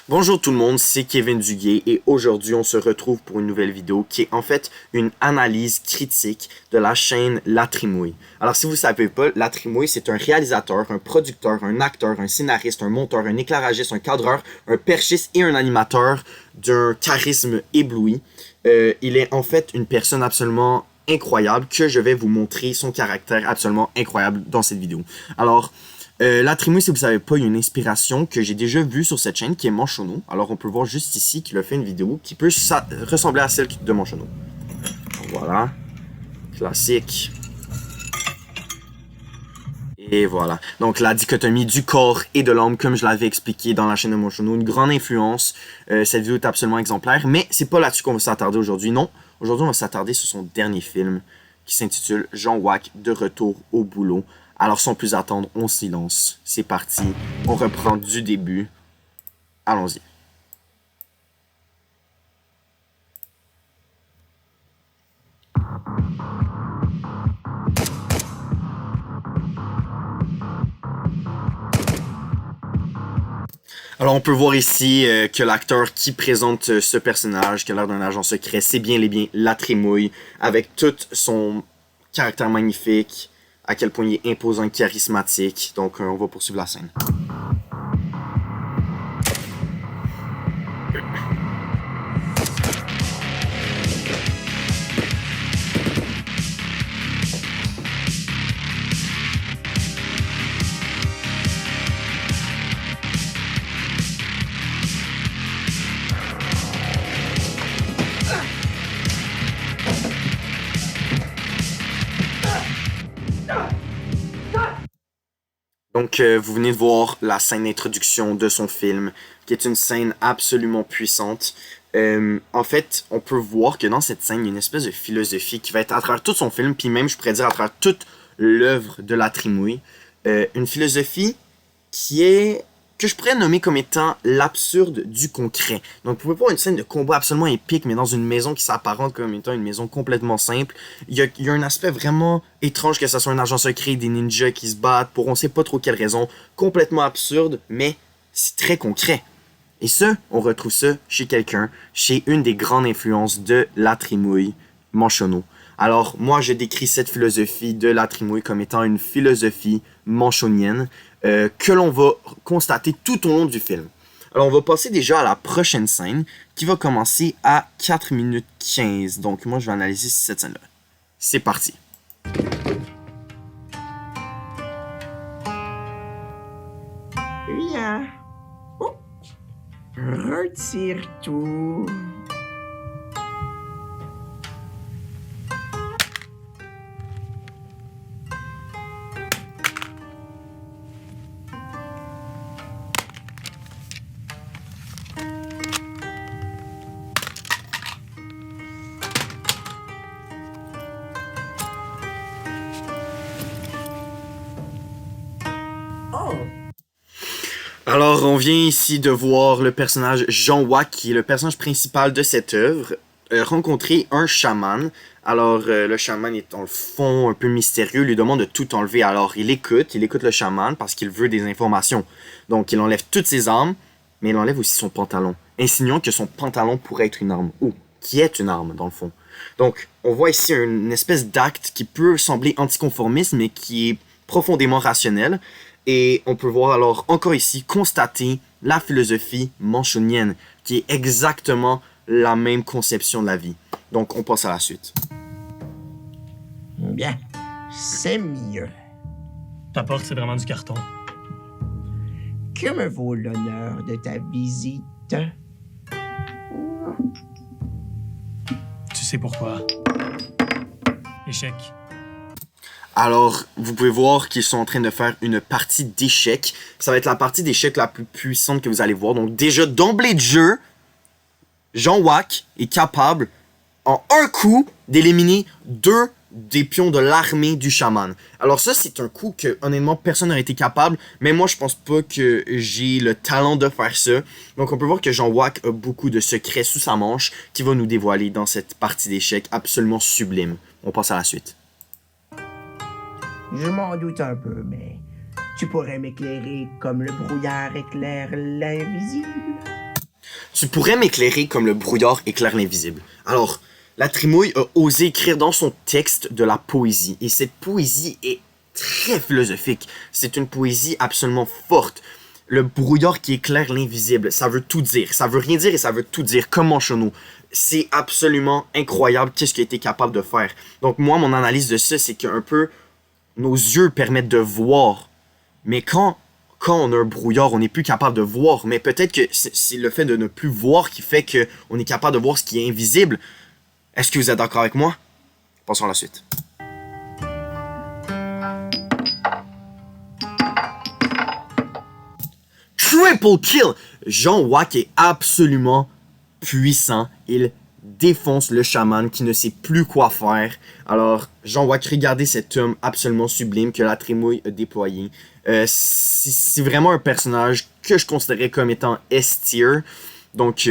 Bonjour tout le monde, c'est Kevin Duguay et aujourd'hui on se retrouve pour une nouvelle vidéo qui est en fait une analyse critique de la chaîne La Trimouille. Alors si vous ne savez pas, La Trimouille c'est un réalisateur, un producteur, un acteur, un scénariste, un monteur, un éclairagiste, un cadreur, un perchiste et un animateur d'un charisme ébloui. Il est en fait une personne absolument incroyable que je vais vous montrer son caractère absolument incroyable dans cette vidéo. Alors, La Trimouille, si vous ne savez pas, il y a une inspiration que j'ai déjà vue sur cette chaîne qui est Manchono. Alors on peut voir juste ici qu'il a fait une vidéo qui peut ressembler à celle de Manchono. Voilà. Classique. Et voilà. Donc la dichotomie du corps et de l'âme, comme je l'avais expliqué dans la chaîne de Manchono, une grande influence. Cette vidéo est absolument exemplaire, mais c'est pas là-dessus qu'on va s'attarder aujourd'hui, non. Aujourd'hui, on va s'attarder sur son dernier film qui s'intitule Jean Wack de retour au boulot. Alors sans plus attendre, on s'y lance. C'est parti, on reprend du début. Allons-y. Alors on peut voir ici que l'acteur qui présente ce personnage, qui a l'air d'un agent secret, c'est bien et bien La Trimouille, avec tout son caractère magnifique, à quel point il est imposant et charismatique. Donc on va poursuivre la scène. Donc, vous venez de voir la scène d'introduction de son film, qui est une scène absolument puissante. En fait, on peut voir que dans cette scène, il y a une espèce de philosophie qui va être à travers tout son film, puis même, je pourrais dire, à travers toute l'œuvre de La Trimouille. Une philosophie qui est que je pourrais nommer comme étant l'absurde du concret. Donc, vous pouvez voir une scène de combat absolument épique, mais dans une maison qui s'apparente comme étant une maison complètement simple. Il y a un aspect vraiment étrange que ce soit un agent secret, des ninjas qui se battent pour on sait pas trop quelle raison. Complètement absurde, mais c'est très concret. Et ça, on retrouve ça chez quelqu'un, chez une des grandes influences de La Trimouille, Manchono. Alors, moi, je décris cette philosophie de La Trimouille comme étant une philosophie manchonienne que l'on va constater tout au long du film. Alors, on va passer déjà à la prochaine scène qui va commencer à 4 minutes 15. Donc, moi, je vais analyser cette scène-là. C'est parti. Viens. Oh. Retire tout. Oh. Alors, on vient ici de voir le personnage Jean Wack, qui est le personnage principal de cette œuvre, rencontrer un chaman. Alors, le chaman est dans le fond un peu mystérieux, lui demande de tout enlever. Alors, il écoute le chaman parce qu'il veut des informations. Donc, il enlève toutes ses armes, mais il enlève aussi son pantalon, insinuant que son pantalon pourrait être une arme, ou qui est une arme, dans le fond. Donc, on voit ici une espèce d'acte qui peut sembler anticonformiste, mais qui est profondément rationnel. Et on peut voir alors encore ici constater la philosophie manchonienne, qui est exactement la même conception de la vie. Donc on passe à la suite. Bien. C'est mieux. Ta porte, c'est vraiment du carton. Que me vaut l'honneur de ta visite? Tu sais pourquoi. Échec. Alors, vous pouvez voir qu'ils sont en train de faire une partie d'échecs. Ça va être la partie d'échecs la plus puissante que vous allez voir. Donc déjà, d'emblée de jeu, Jean Wack est capable, en un coup, d'éliminer 2 des pions de l'armée du chaman. Alors ça, c'est un coup que, honnêtement, personne n'aurait été capable. Mais moi, je pense pas que j'ai le talent de faire ça. Donc on peut voir que Jean Wack a beaucoup de secrets sous sa manche qui va nous dévoiler dans cette partie d'échecs absolument sublime. On passe à la suite. Je m'en doute un peu, mais tu pourrais m'éclairer comme le brouillard éclaire l'invisible. Tu pourrais m'éclairer comme le brouillard éclaire l'invisible. Alors, la Trimouille a osé écrire dans son texte de la poésie. Et cette poésie est très philosophique. C'est une poésie absolument forte. Le brouillard qui éclaire l'invisible, ça veut tout dire. Ça veut rien dire et ça veut tout dire, comme Manchonneau. C'est absolument incroyable qu'est-ce qu'il a été capable de faire. Donc moi, mon analyse de ça, c'est qu'un peu, nos yeux permettent de voir. Mais quand on a un brouillard, on n'est plus capable de voir. Mais peut-être que c'est le fait de ne plus voir qui fait qu'on est capable de voir ce qui est invisible. Est-ce que vous êtes d'accord avec moi? Passons à la suite. Triple kill! Jean Wack est absolument puissant. Il défonce le chaman qui ne sait plus quoi faire. Alors, Jean Wack, regardez cet homme absolument sublime que la Trimouille a déployé. C'est vraiment un personnage que je considérais comme étant S-tier. Donc,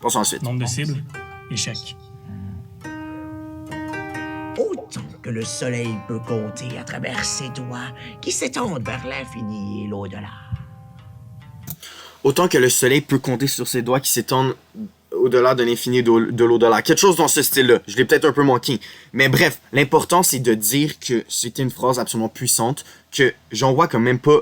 passons ensuite. Nombre de cibles, échec. Autant que le soleil peut compter à travers ses doigts qui s'étendent vers l'infini et l'au-delà. Autant que le soleil peut compter sur ses doigts qui s'étendent au-delà de l'infini de l'au-delà. Quelque chose dans ce style-là. Je l'ai peut-être un peu manqué. Mais bref, l'important, c'est de dire que c'était une phrase absolument puissante, que Jean Wack a même pas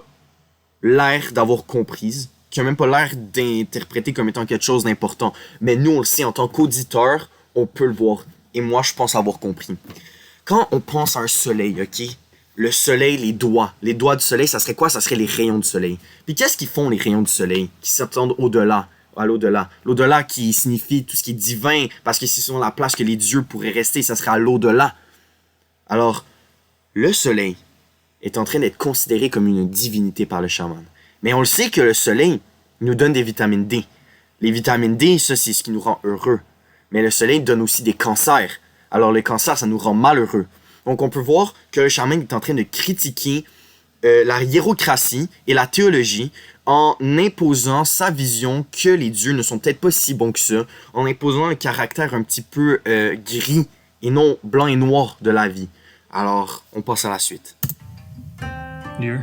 l'air d'avoir comprise, qui a même pas l'air d'interpréter comme étant quelque chose d'important. Mais nous, on le sait, en tant qu'auditeur, on peut le voir. Et moi, je pense avoir compris. Quand on pense à un soleil, ok? Le soleil, les doigts du soleil, ça serait quoi? Ça serait les rayons du soleil. Puis qu'est-ce qu'ils font, les rayons du soleil? Qui s'étendent au-delà, à l'au-delà. L'au-delà qui signifie tout ce qui est divin, parce que c'est sur la place que les dieux pourraient rester, ça serait à l'au-delà. Alors, le soleil est en train d'être considéré comme une divinité par le chaman. Mais on le sait que le soleil nous donne des vitamines D. Les vitamines D, ça, c'est ce qui nous rend heureux. Mais le soleil donne aussi des cancers. Alors, les cancers, ça nous rend malheureux. Donc, on peut voir que le chaman est en train de critiquer la hiérocratie et la théologie en imposant sa vision que les dieux ne sont peut-être pas si bons que ça, en imposant un caractère un petit peu gris et non blanc et noir de la vie. Alors, on passe à la suite. Lieu.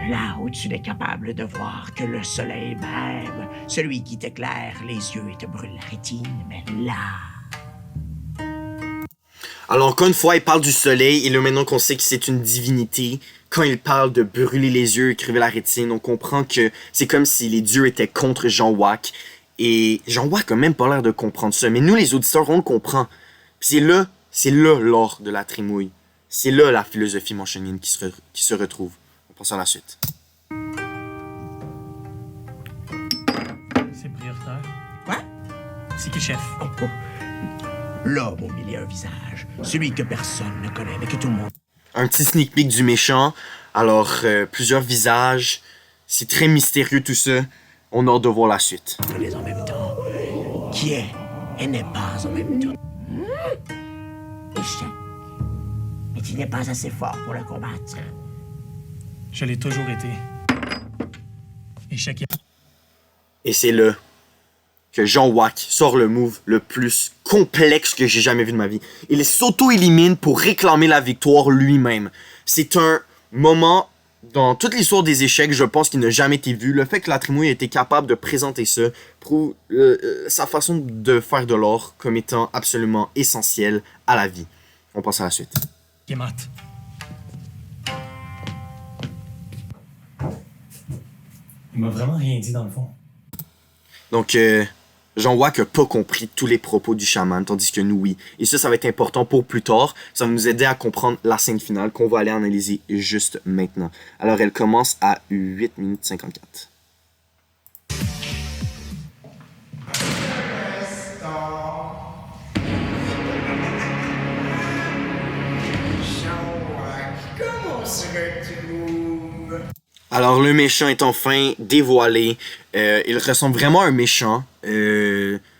Là où tu n'es capable de voir que le soleil même, celui qui t'éclaire les yeux et te brûle la rétine, mais là... Alors, encore une fois, il parle du soleil, et là, maintenant qu'on sait que c'est une divinité, quand il parle de brûler les yeux et crever la rétine, on comprend que c'est comme si les dieux étaient contre Jean Wack, et Jean Wack a même pas l'air de comprendre ça, mais nous, les auditeurs, on le comprend. Puis c'est là l'or de la Trimouille. C'est là la philosophie manchonienne qui se retrouve. On passe à la suite. C'est prioritaire. Quoi? C'est qui chef? Oh. L'homme au milieu un visage, celui que personne ne connaît, mais que tout le monde... Un petit sneak peek du méchant. Alors, plusieurs visages. C'est très mystérieux tout ça. On a hâte de voir la suite. ...les en même temps. Qui est et n'est pas en même temps. Échec. Mais tu n'es pas assez fort pour le combattre. Je l'ai toujours été. Échec. Et c'est là que Jean Wack sort le move le plus complexe que j'ai jamais vu de ma vie. Il s'auto-élimine pour réclamer la victoire lui-même. C'est un moment dans toute l'histoire des échecs, je pense, qui n'a jamais été vu. Le fait que la Trimouille ait été capable de présenter ça prouve sa façon de faire de l'or comme étant absolument essentielle à la vie. On passe à la suite. Qui est mat. Il m'a vraiment rien dit dans le fond. Donc, Jean Wack n'a pas compris tous les propos du chaman, tandis que nous, oui. Et ça va être important pour plus tard. Ça va nous aider à comprendre la scène finale qu'on va aller analyser juste maintenant. Alors, elle commence à 8 minutes 54. Alors, le méchant est enfin dévoilé. Il ressemble vraiment à un méchant,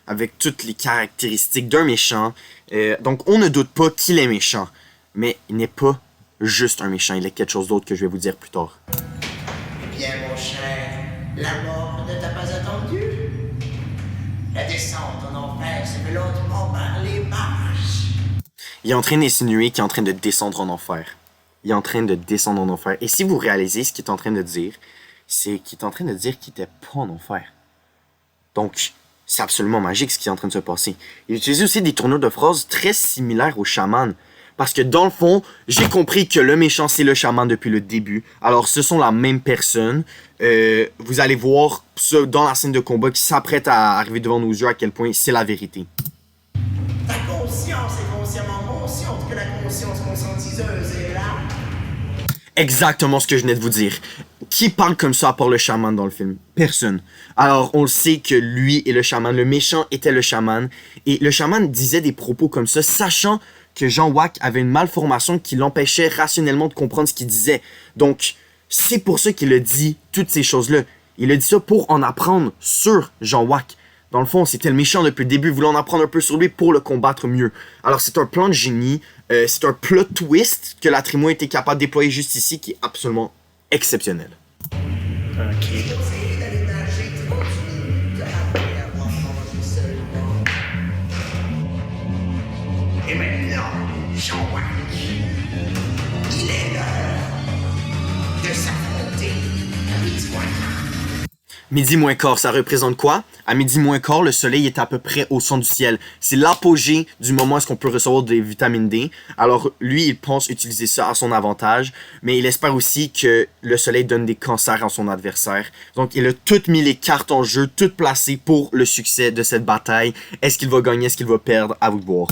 avec toutes les caractéristiques d'un méchant. Donc, on ne doute pas qu'il est méchant. Mais il n'est pas juste un méchant, il est quelque chose d'autre que je vais vous dire plus tard. Bien, mon cher, la mort ne t'a pas attendu. La descente en enfer se fait lentement par les marches. Il est en train d'insinuer qu'il est en train de descendre en enfer. il est en train de descendre en enfer. Et si vous réalisez ce qu'il est en train de dire, c'est qu'il est en train de dire qu'il était pas en enfer. Donc, c'est absolument magique ce qui est en train de se passer. Il utilise aussi des tournures de phrases très similaires au chaman. Parce que dans le fond, j'ai compris que le méchant, c'est le chaman depuis le début. Alors, ce sont la même personne. Vous allez voir ça dans la scène de combat qui s'apprête à arriver devant nos yeux à quel point c'est la vérité. Ta conscience est consciemment consciente que la conscience conscientiseuse est là. Exactement ce que je venais de vous dire. Qui parle comme ça à part le chaman dans le film? Personne. Alors, on le sait que lui est le chaman. Le méchant était le chaman. Et le chaman disait des propos comme ça, sachant que Jean Wack avait une malformation qui l'empêchait rationnellement de comprendre ce qu'il disait. Donc, c'est pour ça qu'il a dit toutes ces choses-là. Il a dit ça pour en apprendre sur Jean Wack. Dans le fond, c'était le méchant depuis le début, voulant en apprendre un peu sur lui pour le combattre mieux. Alors, c'est un plan de génie, c'est un plot twist que la Trimo a été capable de déployer juste ici, qui est absolument exceptionnel. Ok. Et maintenant, Jean Wack, il est l'heure de s'affronter à Midi moins quart. Midi moins quart, ça représente quoi? À midi moins quart, le soleil est à peu près au centre du ciel. C'est l'apogée du moment où est-ce qu'on peut recevoir des vitamines D. Alors, lui, il pense utiliser ça à son avantage, mais il espère aussi que le soleil donne des cancers à son adversaire. Donc, il a tout mis les cartes en jeu, tout placé pour le succès de cette bataille. Est-ce qu'il va gagner? Est-ce qu'il va perdre? À vous de voir.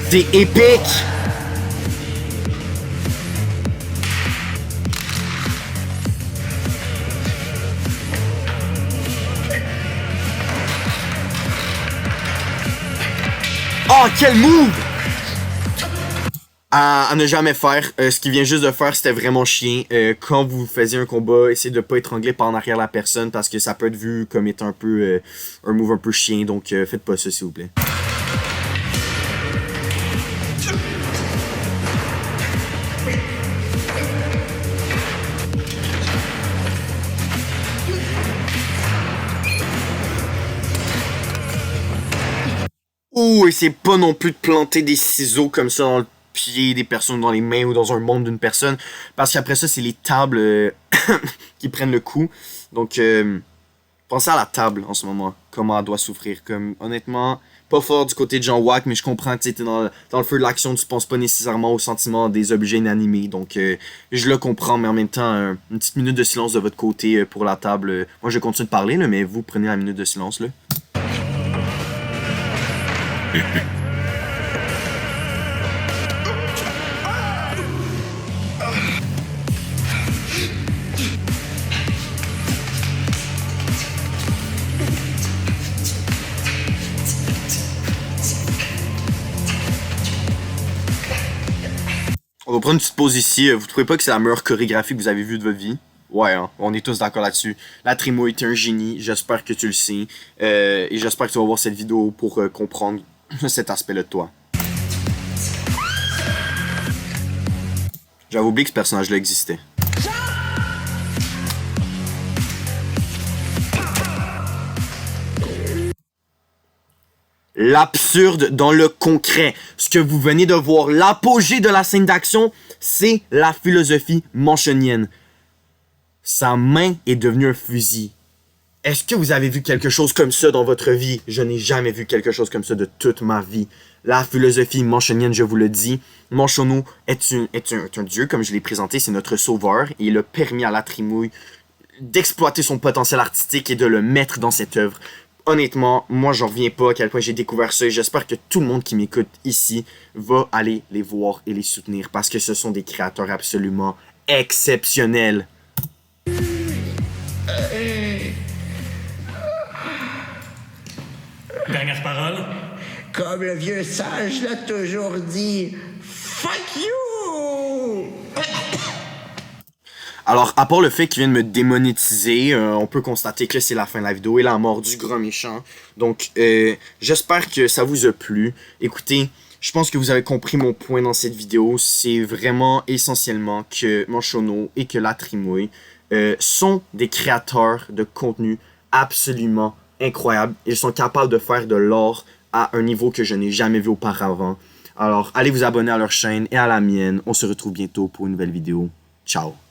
C'est épique! Oh, quel move! À ne jamais faire. Ce qu'il vient juste de faire, c'était vraiment chien. Quand vous faisiez un combat, essayez de pas étrangler par en arrière la personne parce que ça peut être vu comme étant un peu un move un peu chien. Donc, faites pas ça, s'il vous plaît. Ouh, et c'est pas non plus de planter des ciseaux comme ça dans le pied des personnes, dans les mains ou dans un monde d'une personne. Parce qu'après ça, c'est les tables qui prennent le coup. Donc, pensez à la table en ce moment. Comment elle doit souffrir. Comme, honnêtement, pas fort du côté de Jean Wack, mais je comprends que t'es dans le feu de l'action, tu penses pas nécessairement au sentiment des objets inanimés. Donc, je le comprends, mais en même temps, une petite minute de silence de votre côté pour la table. Moi, je continue de parler, là, mais vous prenez la minute de silence, là. On va prendre une petite pause ici. Vous trouvez pas que c'est la meilleure chorégraphie que vous avez vue de votre vie? Ouais, hein, on est tous d'accord là-dessus. La Trimo est un génie, j'espère que tu le sais. Et j'espère que tu vas voir cette vidéo pour comprendre cet aspect-là de toi. J'avais oublié que ce personnage-là existait. L'absurde dans le concret. Ce que vous venez de voir, l'apogée de la scène d'action, c'est la philosophie manchonienne. Sa main est devenue un fusil. Est-ce que vous avez vu quelque chose comme ça dans votre vie? Je n'ai jamais vu quelque chose comme ça de toute ma vie. La philosophie manchonienne, je vous le dis, Manchono est un dieu, comme je l'ai présenté, c'est notre sauveur. Et il a permis à la Trimouille d'exploiter son potentiel artistique et de le mettre dans cette œuvre. Honnêtement, moi j'en reviens pas à quel point j'ai découvert ça et j'espère que tout le monde qui m'écoute ici va aller les voir et les soutenir parce que ce sont des créateurs absolument exceptionnels. Dernière parole. Comme le vieux sage l'a toujours dit, fuck you! Alors, à part le fait qu'il vient de me démonétiser, on peut constater que c'est la fin de la vidéo et la mort du grand méchant. Donc, j'espère que ça vous a plu. Écoutez, je pense que vous avez compris mon point dans cette vidéo. C'est vraiment essentiellement que Manchono et que la Trimouille sont des créateurs de contenu absolument incroyable. Ils sont capables de faire de l'or à un niveau que je n'ai jamais vu auparavant. Alors, allez vous abonner à leur chaîne et à la mienne. On se retrouve bientôt pour une nouvelle vidéo. Ciao!